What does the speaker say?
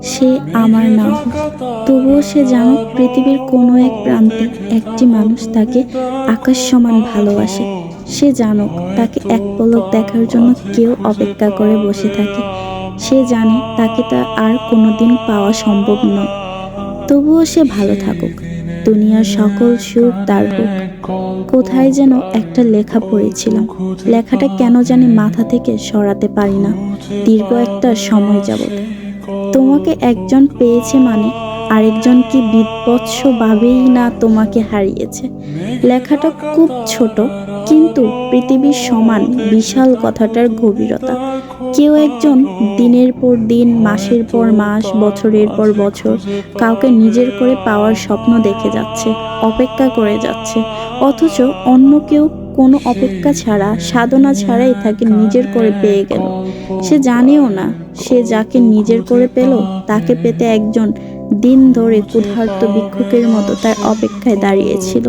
সে আমার না হোক, তবুও সে জানুক পৃথিবীর কোনো এক প্রান্তে একটি মানুষ তাকে আকাশ সমান ভালোবাসে। সে জানুক তাকে এক পলক দেখার জন্য কেউ অপেক্ষা করে বসে থাকে। সে জানে তাকে তা আর কোনোদিন পাওয়া সম্ভব নয়। তবুও সে ভালো থাকুক, দুনিয়ার সকল সুখ তার হোক। কোথায় যেন একটা লেখা পড়েছিলাম, লেখাটা কেন জানি মাথা থেকে সরাতে পারি না দীর্ঘ একটা সময় যাবৎ। তোমাকে একজন পেয়েছে মানে আরেকজন কি বিভৎসভাবেই না তোমাকে হারিয়েছে। লেখাটা খুব ছোট, কিন্তু পৃথিবীর সমান বিশাল কথাটার গভীরতা। কেউ একজন দিনের পর দিন, মাসের পর মাস, বছরের পর বছর কাউকে নিজের করে পাওয়ার স্বপ্ন দেখে যাচ্ছে, অপেক্ষা করে যাচ্ছে। অথচ অন্য কেউ কোনো অপেক্ষা ছাড়া, সাধনা ছাড়াই তাকে নিজের করে পেয়ে গেল। সে জানেও না সে যাকে নিজের করে পেল তাকে পেতে একজন দিন ধরে ক্ষুধার্ত ভিক্ষুকের মতো তার অপেক্ষায় দাঁড়িয়েছিল।